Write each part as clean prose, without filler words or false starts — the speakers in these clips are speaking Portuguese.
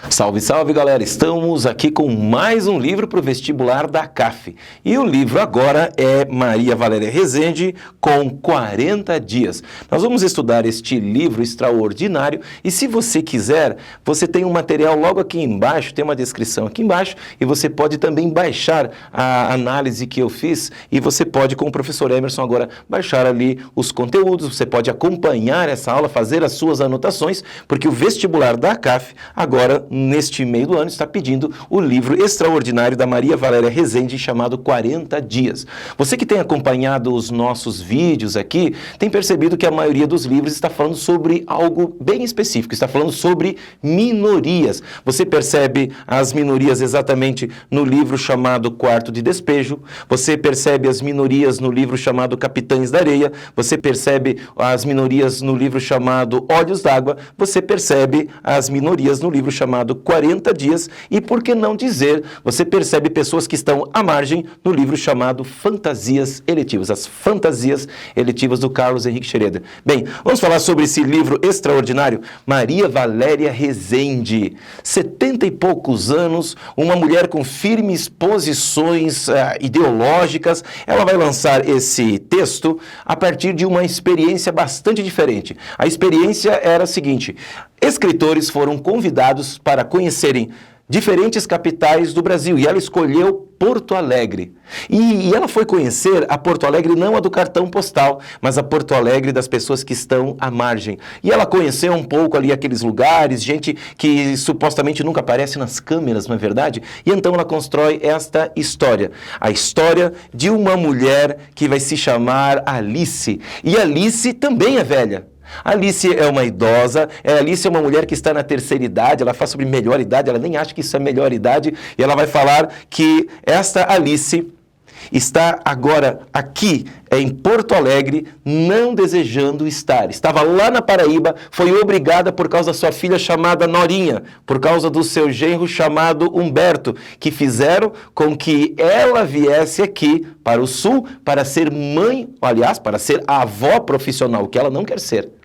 Salve, salve galera! Estamos aqui com mais um livro para o vestibular da CAF. E o livro agora é Maria Valéria Rezende com 40 dias. Nós vamos estudar este livro extraordinário e se você quiser, você tem um material logo aqui embaixo, tem uma descrição aqui embaixo e você pode também baixar a análise que eu fiz e você pode, com o professor Emerson agora, baixar ali os conteúdos, você pode acompanhar essa aula, fazer as suas anotações, porque o vestibular da CAF agora neste meio do ano, está pedindo o livro extraordinário da Maria Valéria Rezende, chamado 40 Dias. Você que tem acompanhado os nossos vídeos aqui, tem percebido que a maioria dos livros está falando sobre algo bem específico, está falando sobre minorias. Você percebe as minorias exatamente no livro chamado Quarto de Despejo, você percebe as minorias no livro chamado Capitães da Areia, você percebe as minorias no livro chamado Olhos d'Água, você percebe as minorias no livro chamado 40 Dias e, por que não dizer, você percebe pessoas que estão à margem no livro chamado Fantasias Eletivas, as Fantasias Eletivas do Carlos Henrique Schroeder. Bem, vamos falar sobre esse livro extraordinário, Maria Valéria Rezende. 70 e poucos anos, uma mulher com firmes posições ideológicas, ela vai lançar esse texto a partir de uma experiência bastante diferente. A experiência era a seguinte: escritores foram convidados para conhecerem diferentes capitais do Brasil e ela escolheu Porto Alegre. E ela foi conhecer a Porto Alegre, não a do cartão postal, mas a Porto Alegre das pessoas que estão à margem. E ela conheceu um pouco ali aqueles lugares, gente que supostamente nunca aparece nas câmeras, não é verdade? E então ela constrói esta história. A história de uma mulher que vai se chamar Alice. E Alice também é velha. Alice é uma idosa, Alice é uma mulher que está na terceira idade, ela fala sobre melhor idade, ela nem acha que isso é melhor idade, e ela vai falar que esta Alice está agora aqui em Porto Alegre, não desejando estar. Estava lá na Paraíba, foi obrigada por causa da sua filha chamada Norinha, por causa do seu genro chamado Humberto, que fizeram com que ela viesse aqui para o sul para ser mãe, aliás, para ser a avó profissional, que ela não quer ser.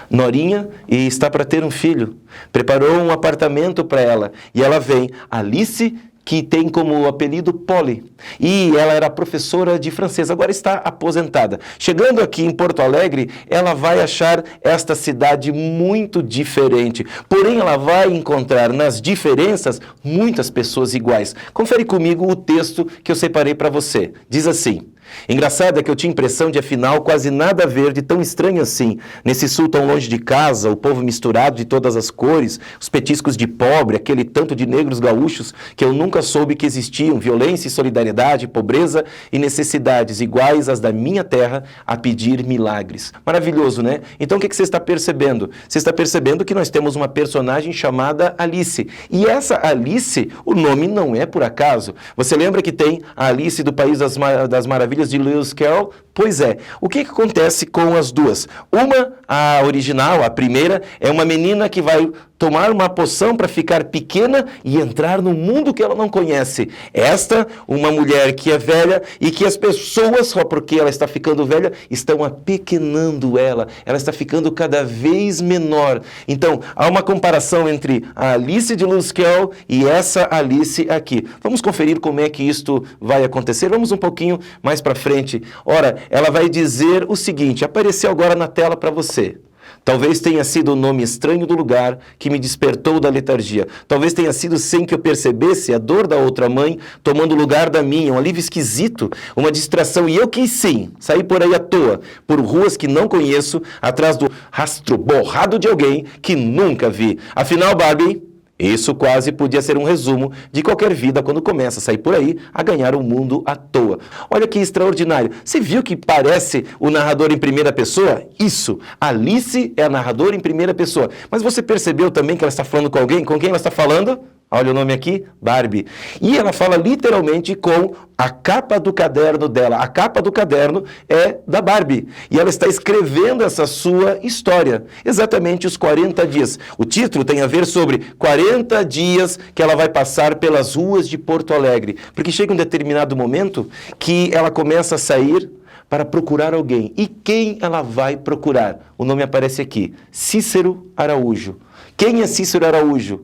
Norinha e está para ter um filho, preparou um apartamento para ela e ela vem, Alice, que tem como apelido Polly, e ela era professora de francês, agora está aposentada. Chegando aqui em Porto Alegre, ela vai achar esta cidade muito diferente, porém ela vai encontrar nas diferenças muitas pessoas iguais. Confere comigo o texto que eu separei para você. Diz assim: engraçado é que eu tinha impressão de, afinal, quase nada a ver de tão estranho assim. Nesse sul tão longe de casa, o povo misturado de todas as cores, os petiscos de pobre, aquele tanto de negros gaúchos que eu nunca soube que existiam, violência e solidariedade, pobreza e necessidades iguais às da minha terra a pedir milagres. Maravilhoso, né? Então o que você está percebendo? Você está percebendo que nós temos uma personagem chamada Alice. E essa Alice, o nome não é por acaso. Você lembra que tem a Alice do País das Maravilhas de Lewis Carroll? Pois é. O que acontece com as duas? Uma, a original, a primeira, é uma menina que vai tomar uma poção para ficar pequena e entrar no mundo que ela não conhece. Esta, uma mulher que é velha e que as pessoas, só porque ela está ficando velha, estão apequenando ela. Ela está ficando cada vez menor. Então, há uma comparação entre a Alice de Lewis Carroll e essa Alice aqui. Vamos conferir como é que isto vai acontecer. Vamos um pouquinho mais para frente. Ora, ela vai dizer o seguinte, apareceu agora na tela para você. Talvez tenha sido o nome estranho do lugar que me despertou da letargia. Talvez tenha sido sem que eu percebesse a dor da outra mãe tomando o lugar da minha, um alívio esquisito, uma distração. E eu quis sim sair por aí à toa, por ruas que não conheço, atrás do rastro borrado de alguém que nunca vi. Afinal, Barbie, isso quase podia ser um resumo de qualquer vida quando começa a sair por aí a ganhar o mundo à toa. Olha que extraordinário. Você viu que parece o narrador em primeira pessoa? Isso. Alice é a narradora em primeira pessoa. Mas você percebeu também que ela está falando com alguém? Com quem ela está falando? Olha o nome aqui, Barbie. E ela fala literalmente com a capa do caderno dela. A capa do caderno é da Barbie. E ela está escrevendo essa sua história. Exatamente os 40 dias. O título tem a ver sobre 40 dias que ela vai passar pelas ruas de Porto Alegre. Porque chega um determinado momento que ela começa a sair para procurar alguém. E quem ela vai procurar? O nome aparece aqui, Cícero Araújo. Quem é Cícero Araújo?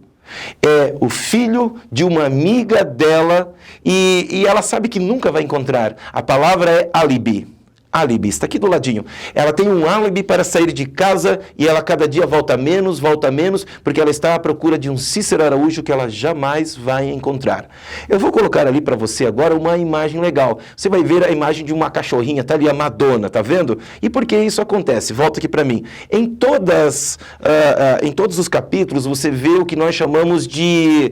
É o filho de uma amiga dela e ela sabe que nunca vai encontrar. A palavra é álibi. Álibi, está aqui do ladinho. Ela tem um álibi para sair de casa e ela cada dia volta menos, porque ela está à procura de um Cícero Araújo que ela jamais vai encontrar. Eu vou colocar ali para você agora uma imagem legal. Você vai ver a imagem de uma cachorrinha, tá ali a Madonna, tá vendo? E por que isso acontece? Volta aqui para mim. Em todos os capítulos você vê o que nós chamamos de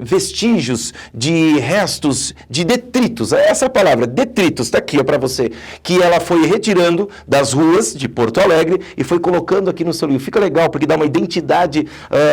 vestígios, de restos, de detritos. Essa é a palavra, detritos, está aqui para você. Que ela foi retirando das ruas de Porto Alegre e foi colocando aqui no seu livro. Fica legal, porque dá uma identidade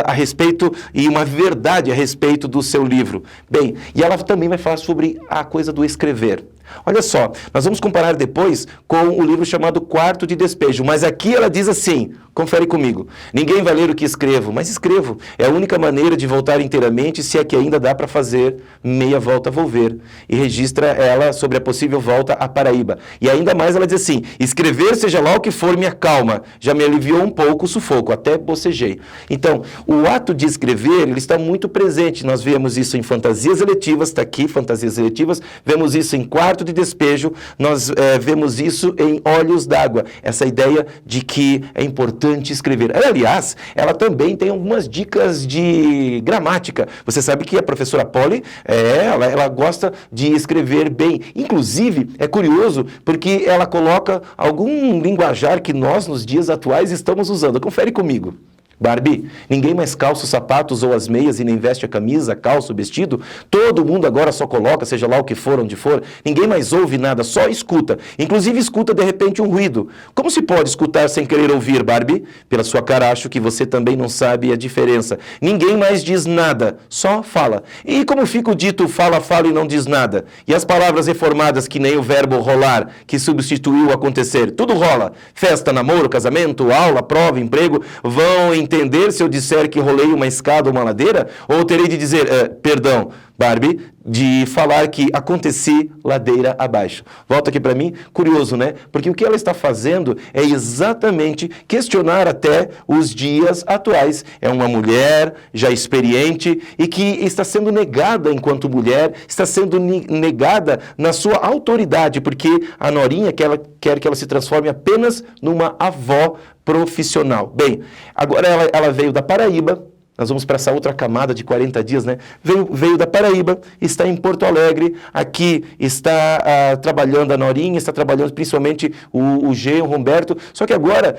a respeito e uma verdade a respeito do seu livro. Bem, e ela também vai falar sobre a coisa do escrever. Olha só, nós vamos comparar depois com o livro chamado Quarto de Despejo, mas aqui ela diz assim, confere comigo, ninguém vai ler o que escrevo, mas escrevo, é a única maneira de voltar inteiramente, se é que ainda dá para fazer meia volta vou ver, e registra ela sobre a possível volta à Paraíba. E ainda mais ela diz assim, escrever seja lá o que for me acalma, já me aliviou um pouco o sufoco, até bocejei. Então, o ato de escrever, ele está muito presente, nós vemos isso em Fantasias Eletivas, está aqui, Fantasias Eletivas, vemos isso em Quarto de Despejo, nós vemos isso em Olhos d'Água, essa ideia de que é importante escrever. Aliás, ela também tem algumas dicas de gramática. Você sabe que a professora Polly, ela gosta de escrever bem. Inclusive, é curioso, porque ela coloca algum linguajar que nós, nos dias atuais, estamos usando. Confere comigo. Barbie, ninguém mais calça os sapatos ou as meias e nem veste a camisa, calça o vestido. Todo mundo agora só coloca, seja lá o que for, onde for. Ninguém mais ouve nada, só escuta. Inclusive escuta de repente um ruído. Como se pode escutar sem querer ouvir, Barbie? Pela sua cara acho que você também não sabe a diferença. Ninguém mais diz nada, só fala. E como fica o dito fala, fala e não diz nada? E as palavras reformadas que nem o verbo rolar, que substituiu o acontecer? Tudo rola. Festa, namoro, casamento, aula, prova, emprego, vão entender se eu disser que rolei uma escada ou uma ladeira? Ou terei de dizer, perdão, Barbie, de falar que aconteci ladeira abaixo? Volta aqui para mim, curioso, né? Porque o que ela está fazendo é exatamente questionar até os dias atuais. É uma mulher já experiente e que está sendo negada enquanto mulher, está sendo negada na sua autoridade, porque a Norinha quer que ela se transforme apenas numa avó profissional. Bem, agora ela veio da Paraíba, nós vamos para essa outra camada de 40 dias, né? Veio da Paraíba, está em Porto Alegre, aqui está trabalhando a Norinha, está trabalhando principalmente o G, o Humberto, só que agora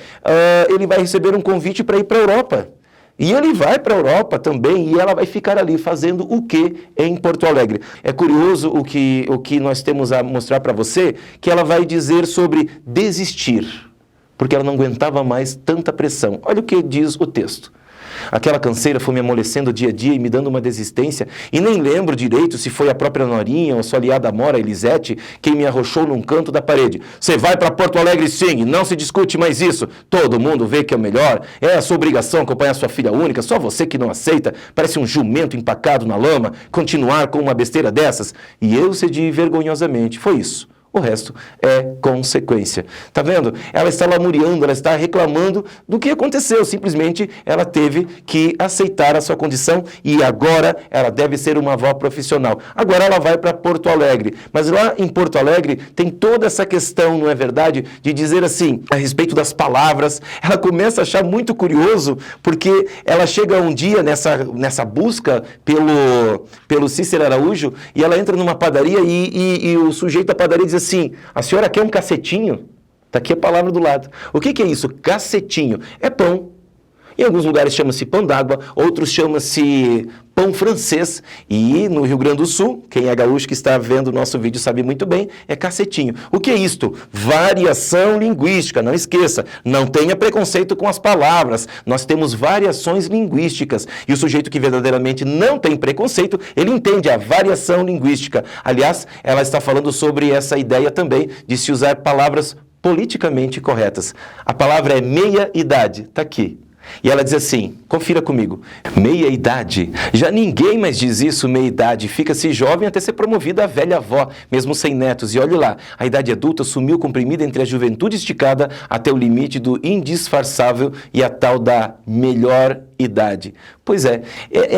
ele vai receber um convite para ir para a Europa. E ele vai para a Europa também e ela vai ficar ali fazendo o que em Porto Alegre? É curioso o que nós temos a mostrar para você, que ela vai dizer sobre desistir, porque ela não aguentava mais tanta pressão. Olha o que diz o texto. Aquela canseira foi me amolecendo dia a dia e me dando uma desistência, e nem lembro direito se foi a própria Norinha ou sua aliada Amora, Elisete, quem me arrochou num canto da parede. Você vai para Porto Alegre sim, não se discute mais isso. Todo mundo vê que é o melhor, é a sua obrigação acompanhar sua filha única, só você que não aceita, parece um jumento empacado na lama, continuar com uma besteira dessas. E eu cedi vergonhosamente, foi isso. O resto é consequência. Tá vendo? Ela está lamuriando, ela está reclamando do que aconteceu. Simplesmente ela teve que aceitar a sua condição e agora ela deve ser uma avó profissional. Agora ela vai para Porto Alegre. Mas lá em Porto Alegre tem toda essa questão, não é verdade? De dizer assim, a respeito das palavras. Ela começa a achar muito porque ela chega um dia nessa busca pelo Cícero Araújo e ela entra numa padaria e o sujeito da padaria diz assim, a senhora quer um cacetinho? Está aqui a palavra do lado. O que é isso? Cacetinho. É pão. Em alguns lugares chama-se pão d'água, outros chama-se pão francês. E no Rio Grande do Sul, quem é gaúcho que está vendo o nosso vídeo sabe muito bem, é cacetinho. O que é isto? Variação linguística. Não esqueça, não tenha preconceito com as palavras. Nós temos variações linguísticas. E o sujeito que verdadeiramente não tem preconceito, ele entende a variação linguística. Aliás, ela está falando sobre essa ideia também de se usar palavras politicamente corretas. A palavra é meia-idade. Está aqui. E ela diz assim, confira comigo, meia-idade, já ninguém mais diz isso, meia-idade, fica-se jovem até ser promovida a velha avó, mesmo sem netos, e olhe lá, a idade adulta sumiu comprimida entre a juventude esticada até o limite do indisfarçável e a tal da melhor idade. Pois é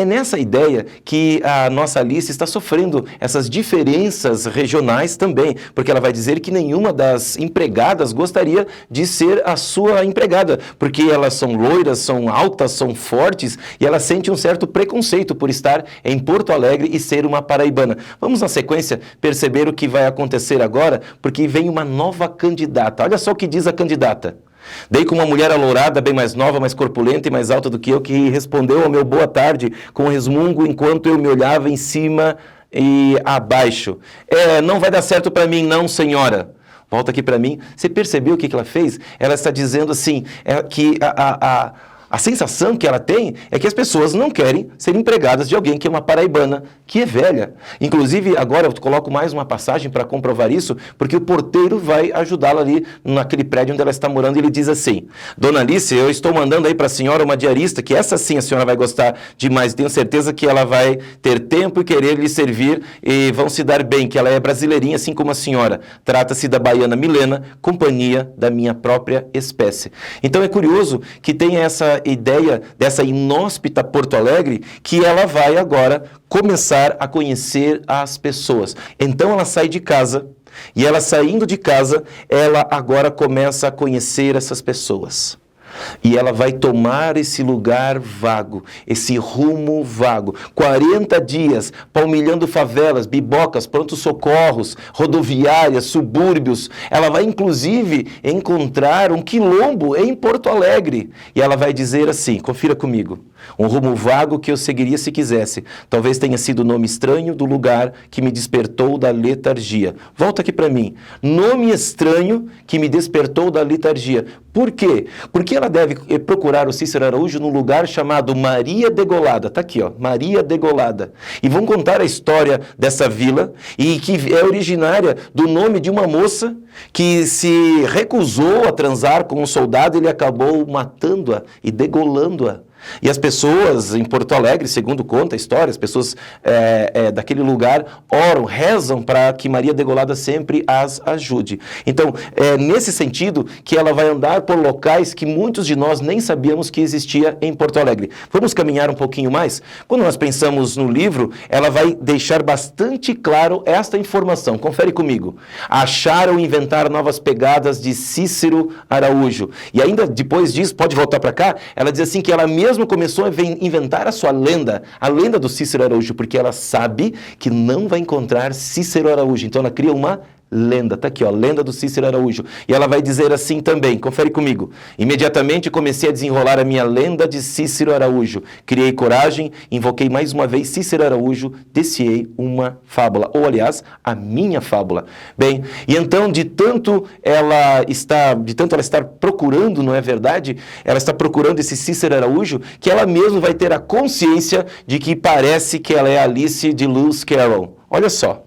nessa ideia que a nossa Alice está sofrendo essas diferenças regionais também, porque ela vai dizer que nenhuma das empregadas gostaria de ser a sua empregada, porque elas são loiras, são altas, são fortes, e ela sente um certo preconceito por estar em Porto Alegre e ser uma paraibana. Vamos, na sequência, perceber o que vai acontecer agora, porque vem uma nova candidata. Olha só o que diz a candidata. Dei com uma mulher alourada, bem mais nova, mais corpulenta e mais alta do que eu, que respondeu ao meu boa tarde com resmungo enquanto eu me olhava em cima e abaixo. Não vai dar certo para mim não, senhora. Volta aqui para mim. Você percebeu o que ela fez? Ela está dizendo assim, que a sensação que ela tem é que as pessoas não querem ser empregadas de alguém que é uma paraibana, que é velha. Inclusive, agora eu coloco mais uma passagem para comprovar isso, porque o porteiro vai ajudá-la ali naquele prédio onde ela está morando, e ele diz assim: Dona Alice, eu estou mandando aí para a senhora uma diarista, que essa sim a senhora vai gostar demais, tenho certeza que ela vai ter tempo e querer lhe servir e vão se dar bem, que ela é brasileirinha assim como a senhora. Trata-se da baiana Milena, companhia da minha própria espécie. Então é curioso que tem essa ideia dessa inóspita Porto Alegre, que ela vai agora começar a conhecer as pessoas. Então ela sai de casa, e ela saindo de casa, ela agora começa a conhecer essas pessoas. E ela vai tomar esse lugar vago, esse rumo vago. 40 dias, palmilhando favelas, bibocas, pronto-socorros, rodoviárias, subúrbios. Ela vai, inclusive, encontrar um quilombo em Porto Alegre. E ela vai dizer assim, confira comigo: um rumo vago que eu seguiria se quisesse. Talvez tenha sido o nome estranho do lugar que me despertou da letargia. Volta aqui para mim. Nome estranho que me despertou da letargia. Por quê? Porque ela deve procurar o Cícero Araújo num lugar chamado Maria Degolada. Está aqui, ó, Maria Degolada. E vão contar a história dessa vila, e que é originária do nome de uma moça que se recusou a transar com um soldado, e ele acabou matando-a e degolando-a. E as pessoas em Porto Alegre, segundo conta a história, as pessoas daquele lugar oram, rezam para que Maria Degolada sempre as ajude. Então, é nesse sentido que ela vai andar por locais que muitos de nós nem sabíamos que existia em Porto Alegre. Vamos caminhar um pouquinho mais? Quando nós pensamos no livro, ela vai deixar bastante claro esta informação. Confere comigo. Achar ou inventar novas pegadas de Cícero Araújo. E ainda depois disso, pode voltar para cá, ela diz assim que ela mesma começou a inventar a sua lenda, a lenda do Cícero Araújo, porque ela sabe que não vai encontrar Cícero Araújo. Então ela cria uma lenda, tá aqui, ó, lenda do Cícero Araújo. E ela vai dizer assim também, confere comigo. Imediatamente comecei a desenrolar a minha lenda de Cícero Araújo. Criei coragem, invoquei mais uma vez Cícero Araújo, desciei uma fábula, ou aliás, a minha fábula. Bem, e então de tanto ela estar procurando, não é verdade? Ela está procurando esse Cícero Araújo, que ela mesma vai ter a consciência de que parece que ela é Alice de Lewis Carroll. Olha só.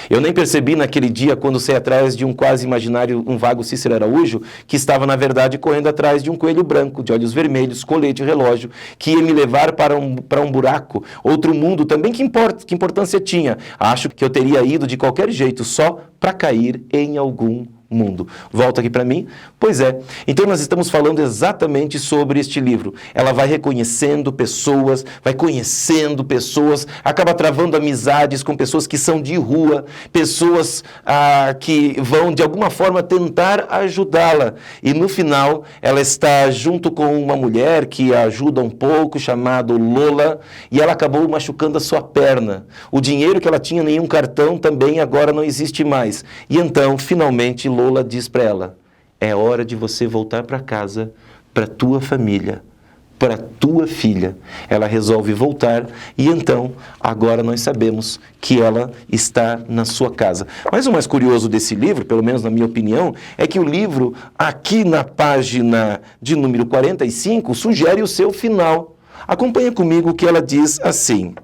Eu nem percebi naquele dia, quando saí atrás de um quase imaginário, um vago Cícero Araújo, que estava, na verdade, correndo atrás de um coelho branco, de olhos vermelhos, colete e relógio, que ia me levar para um buraco, outro mundo também. Que importância tinha? Acho que eu teria ido de qualquer jeito, só para cair em algum mundo. Volta aqui para mim? Pois é. Então nós estamos falando exatamente sobre este livro. Ela vai reconhecendo pessoas, vai conhecendo pessoas, acaba travando amizades com pessoas que são de rua, pessoas que vão de alguma forma tentar ajudá-la. E no final ela está junto com uma mulher que a ajuda um pouco, chamada Lola, e ela acabou machucando a sua perna. O dinheiro que ela tinha em um cartão também agora não existe mais. E então, finalmente, Lola diz para ela: é hora de você voltar para casa, para tua família, para tua filha. Ela resolve voltar, e então, agora nós sabemos que ela está na sua casa. Mas o mais curioso desse livro, pelo menos na minha opinião, é que o livro, aqui na página de número 45, sugere o seu final. Acompanha comigo que ela diz assim: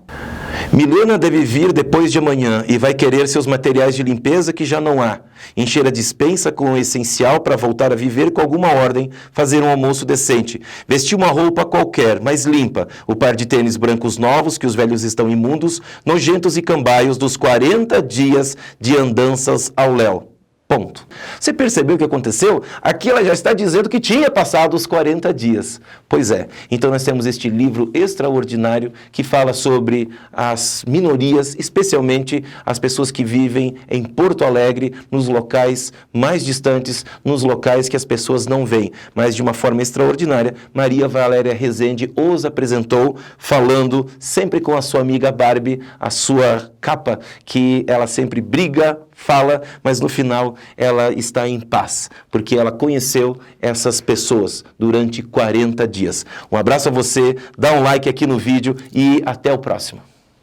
Milena deve vir depois de amanhã e vai querer seus materiais de limpeza que já não há. Encher a despensa com o essencial para voltar a viver com alguma ordem, fazer um almoço decente. Vestir uma roupa qualquer, mas limpa. O par de tênis brancos novos, que os velhos estão imundos, nojentos e cambaios dos 40 dias de andanças ao léu. Ponto. Você percebeu o que aconteceu? Aqui ela já está dizendo que tinha passado os 40 dias. Pois é. Então nós temos este livro extraordinário que fala sobre as minorias, especialmente as pessoas que vivem em Porto Alegre, nos locais mais distantes, nos locais que as pessoas não veem. Mas de uma forma extraordinária, Maria Valéria Rezende os apresentou, falando sempre com a sua amiga Barbie, a sua capa, que ela sempre briga, fala, mas no final ela está em paz, porque ela conheceu essas pessoas durante 40 dias. Um abraço a você, dá um like aqui no vídeo e até o próximo.